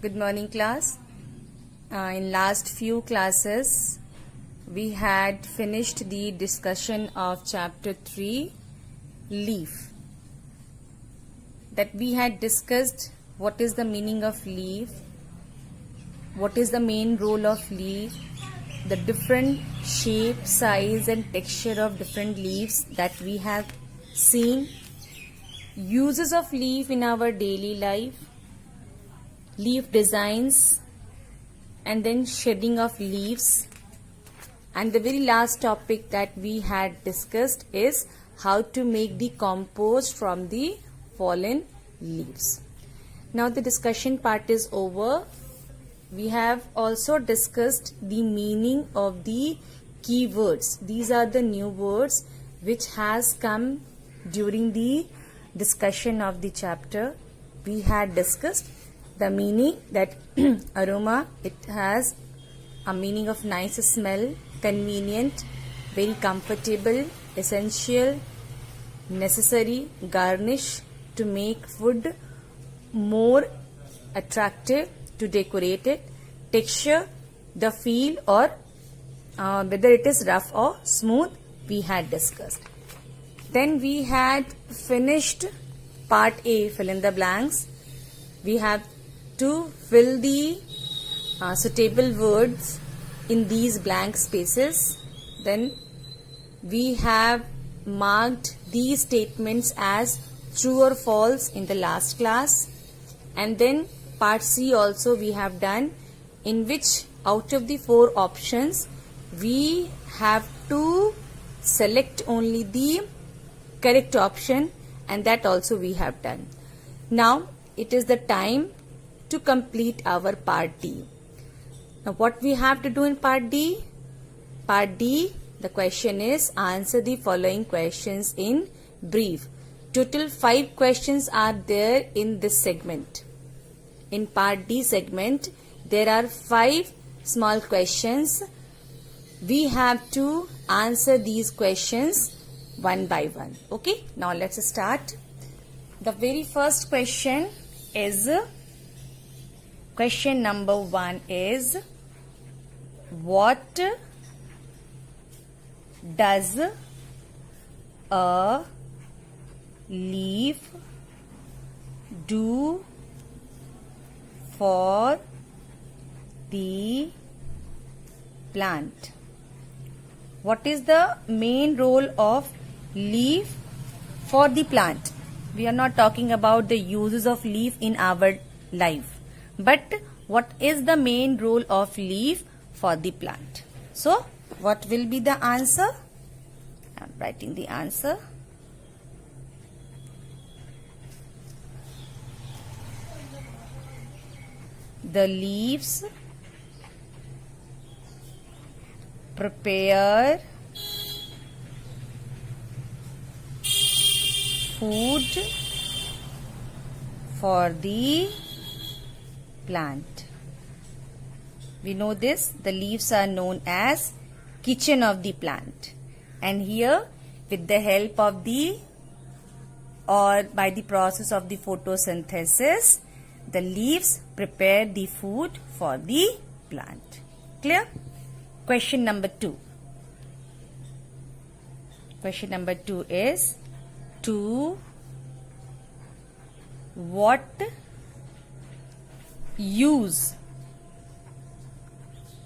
Good morning, class. In last few classes, we had finished the discussion of chapter 3, leaf. That we had discussed what is the meaning of leaf, what is the main role of leaf, the different shape, size and texture of different leaves that we have seen, uses of leaf in our daily life, leaf designs, and then shedding of leaves. And the very last topic that we had discussed is how to make the compost from the fallen leaves. Now the discussion part is over. We have also discussed the meaning of the keywords. These are the new words which has come during the discussion of the chapter. We had discussed the meaning that aroma, it has a meaning of nice smell, convenient, very comfortable, essential, necessary, garnish, to make food more attractive, to decorate it, texture, the feel, or whether it is rough or smooth, we had discussed. Then we had finished part A, fill in the blanks. We have to fill the suitable words in these blank spaces. Then we have marked these statements as true or false in the last class. And then part C also we have done, in which out of the 4 options we have to select only the correct option, and that also we have done. Now it is the time to complete our part D. Now what we have to do in part D? Part D, the question is answer the following questions in brief. Total 5 questions are there in this segment. In part D segment, there are 5 small questions. We have to answer these questions one by one. Okay, now let's start. The very first question is, question number 1 is, what does a leaf do for the plant? What is the main role of leaf for the plant? We are not talking about the uses of leaf in our life, but what is the main role of leaf for the plant? So what will be the answer? I am writing the answer. The leaves prepare food for the plant. We know this, the leaves are known as kitchen of the plant, and here with the help of the or by the process of the photosynthesis, the leaves prepare the food for the plant. Clear? Question number 2. Question number 2 is, to what use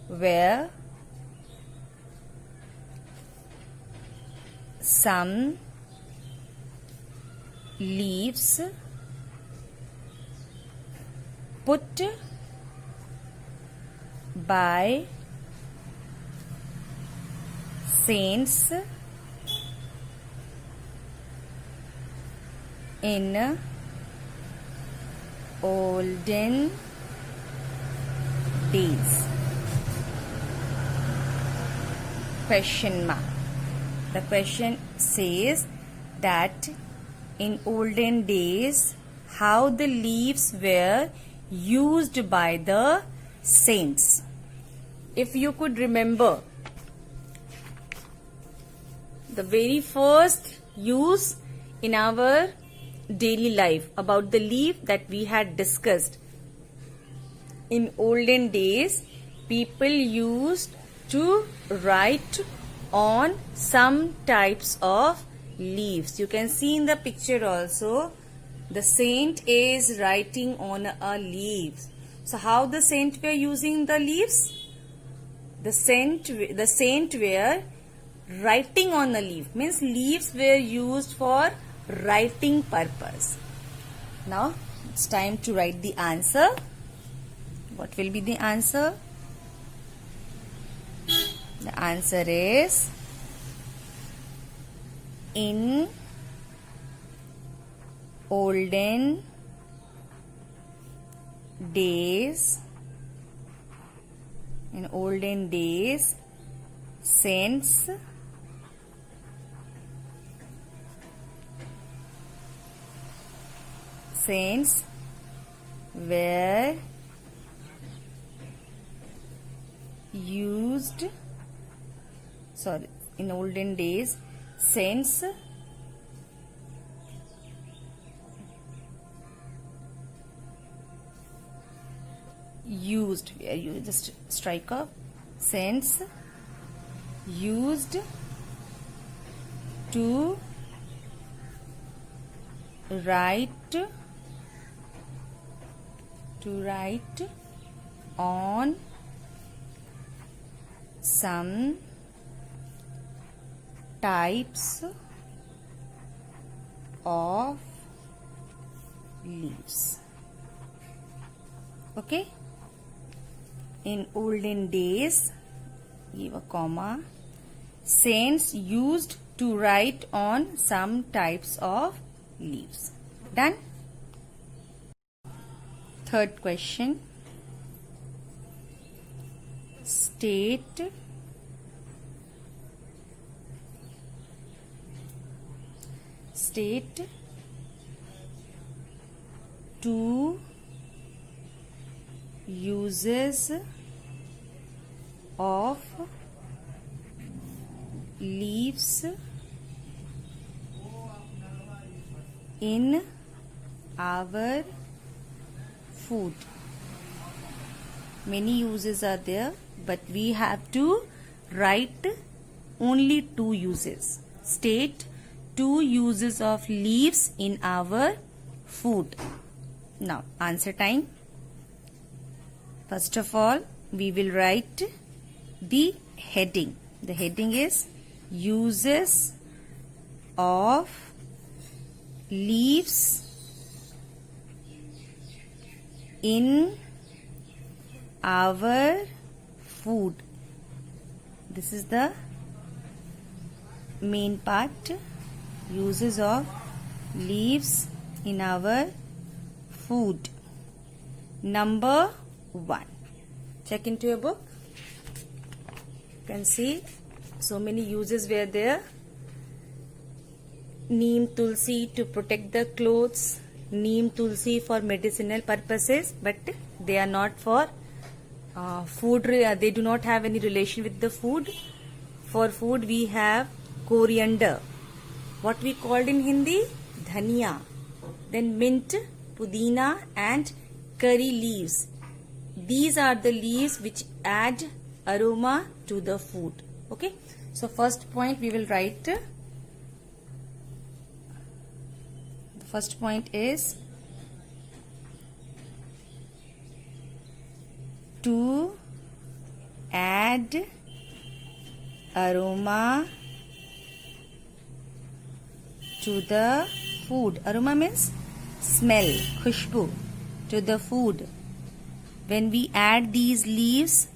were some leaves put by saints in olden days? Question mark. The question says that in olden days, how the leaves were used by the saints. If you could remember, the very first use in our daily life about the leaf that we had discussed, In olden days, people used to write on some types of leaves. You can see in the picture also, the saint is writing on a leaf. So how the saint were using the leaves? The saint were writing on a leaf, means leaves were used for writing purpose. Now it's time to write the answer. What will be the answer? The answer is, in olden days, saints were used, in olden days, saints used, where you just strike off, saints used to write on some types of leaves. Okay, in olden days, give a comma, saints used to write on some types of leaves. Done. Third question. State two uses of leaves in our food. Many uses are there, but we have to write only two uses. State two uses of leaves in our food. Now, answer time. First of all, we will write the heading. The heading is uses of leaves in our food. This is the main part. Uses of leaves in our food. Number 1. Check into your book. You can see so many uses were there. Neem tulsi to protect the clothes. Neem tulsi for medicinal purposes, but they are not for food. They do not have any relation with the food. For food we have coriander, what we called in Hindi dhania, then mint, pudina and curry leaves. These are the leaves which add aroma to the food. Okay, so first point we will write. The first point is to add aroma to the food. Aroma means smell, khushbu, to the food. When we add these leaves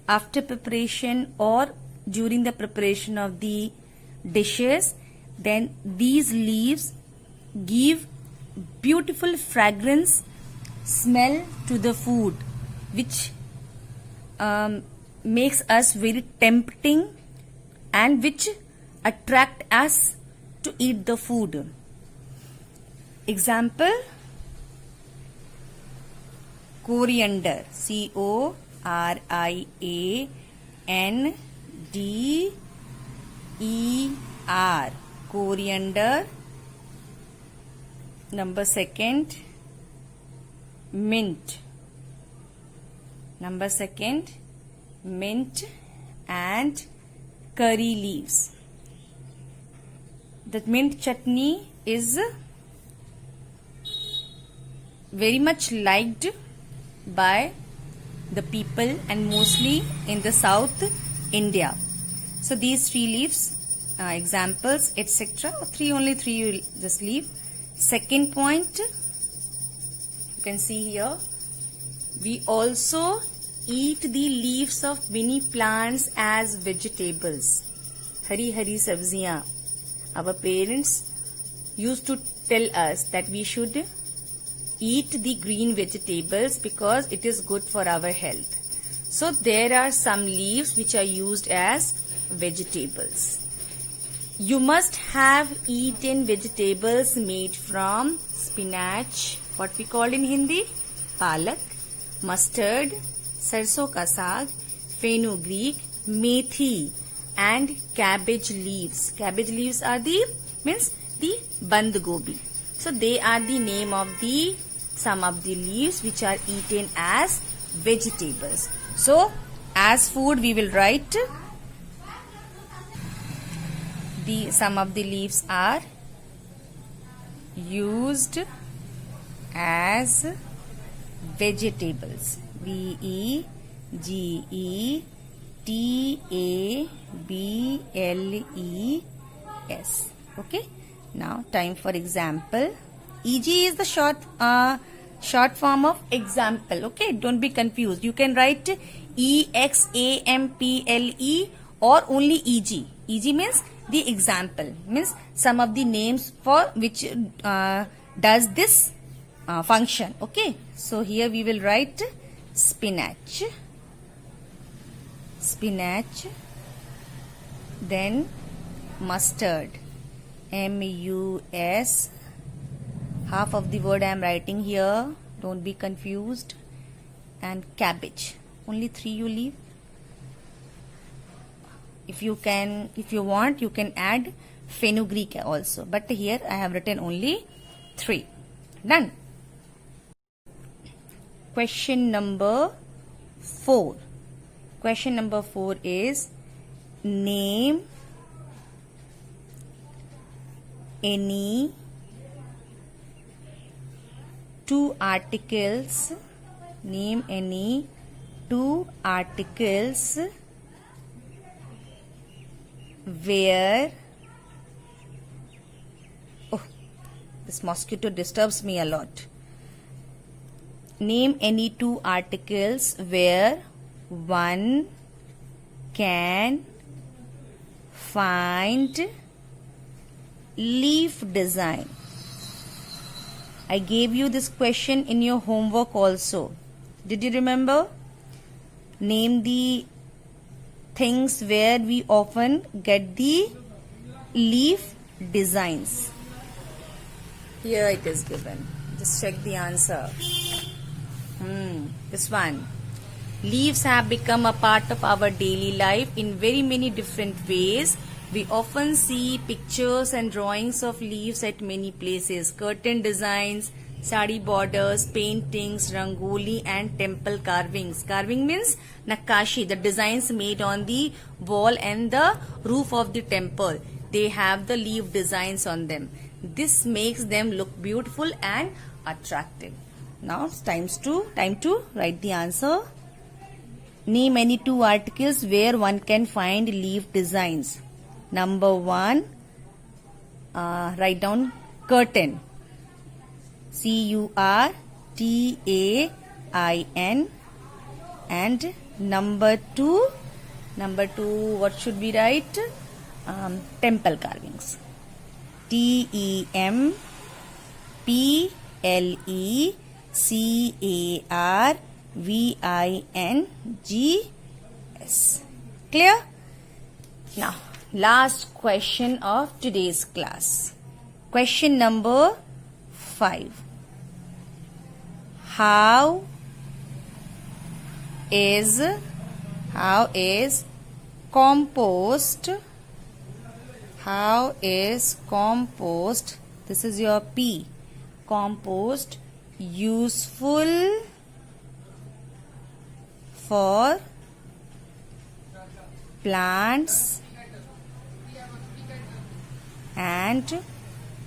after preparation or during the preparation of the dishes, then these leaves give beautiful fragrance smell to the food, which makes us very tempting and which attract us to eat the food. Example, coriander, C-O-R-I-A-N-D-E-R, coriander. Number second, mint, Number second, mint and curry leaves. The mint chutney is very much liked by the people and mostly in the South India. So these 3 leaves, examples, etc. Only three you just leave. Second point, you can see here, we also eat the leaves of many plants as vegetables. Hari hari sabziyan. Our parents used to tell us that we should eat the green vegetables because it is good for our health. So there are some leaves which are used as vegetables. You must have eaten vegetables made from spinach, what we call in Hindi, palak, mustard, sarson ka saag, fenugreek, methi and cabbage leaves. Cabbage leaves are the band gobi. So they are the name of some of the leaves which are eaten as vegetables. So as food we will write some of the leaves are used as vegetables. VEGETABLES. Okay. Now time for example. EG is the short form of example. Okay. Don't be confused. You can write EXAMPLE or only EG. EG means the example, means some of the names for which does this function. Okay. So here we will write spinach, then mustard, MUS. Half of the word I am writing here, don't be confused, and cabbage. Only 3 you leave. If you want, you can add fenugreek also, but here I have written only 3. Done. Question number 4. Question number 4 is, name any 2 articles. Name any 2 articles where, this mosquito disturbs me a lot. Name any 2 articles where one can find leaf design. I gave you this question in your homework also. Did you remember? Name the things where we often get the leaf designs. Here it is given. Just check the answer. This one. Leaves have become a part of our daily life in very many different ways. We often see pictures and drawings of leaves at many places. Curtain designs, sari borders, paintings, rangoli and temple carvings. Carving means nakashi, the designs made on the wall and the roof of the temple. They have the leaf designs on them. This makes them look beautiful and attractive. Now it's time to write the answer. Name any 2 articles where one can find leaf designs. Number 1, write down curtain. CURTAIN. And number 2, what should we write? Temple carvings. TEMPLECARVINGS. Clear? Now, last question of today's class. Question number 5. How is compost? How is compost? This is your P. Compost useful for plants and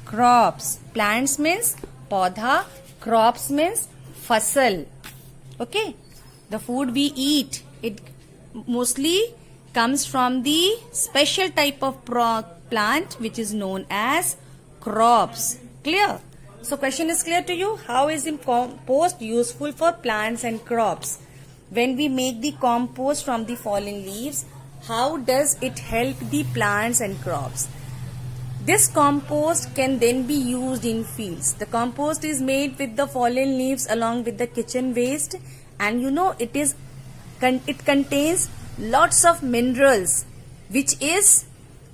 crops. Plants means पौधा, crops means फसल. Okay, the food we eat, it mostly comes from the special type of plant which is known as crops. Clear? So question is clear to you? How is compost useful for plants and crops? When we make the compost from the fallen leaves, how does it help the plants and crops? This compost can then be used in fields. The compost is made with the fallen leaves along with the kitchen waste, and you know it contains lots of minerals which is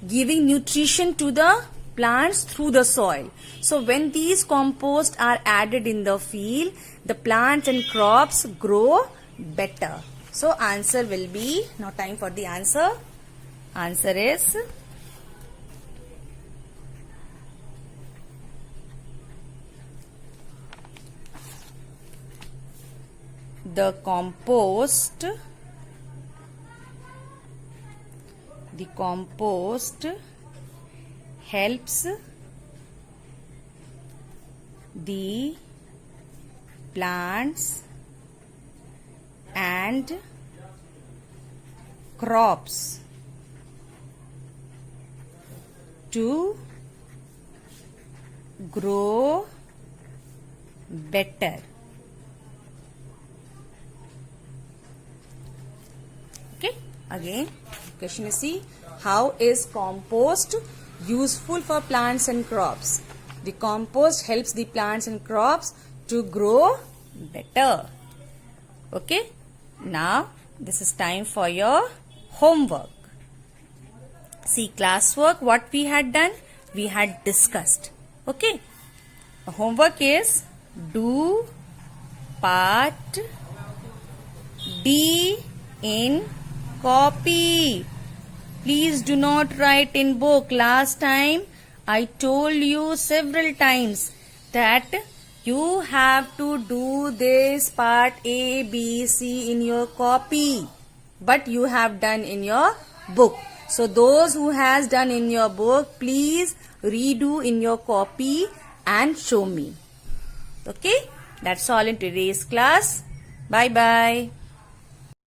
giving nutrition to the plants through the soil. So when these compost are added in the field, the plants and crops grow better. So answer will be, now time for the answer. Answer is the compost helps the plants and crops to grow better. Okay, again question is, see, how is compost useful for plants and crops? The compost helps the plants and crops to grow better. Okay, now this is time for your homework. See, classwork, what we had done, we had discussed. Okay, the homework is do part D in copy. Please do not write in book. Last time I told you several times that you have to do this part A, B, C in your copy, but you have done in your book. So those who has done in your book, please redo in your copy and show me. Okay, that's all in today's class. Bye bye.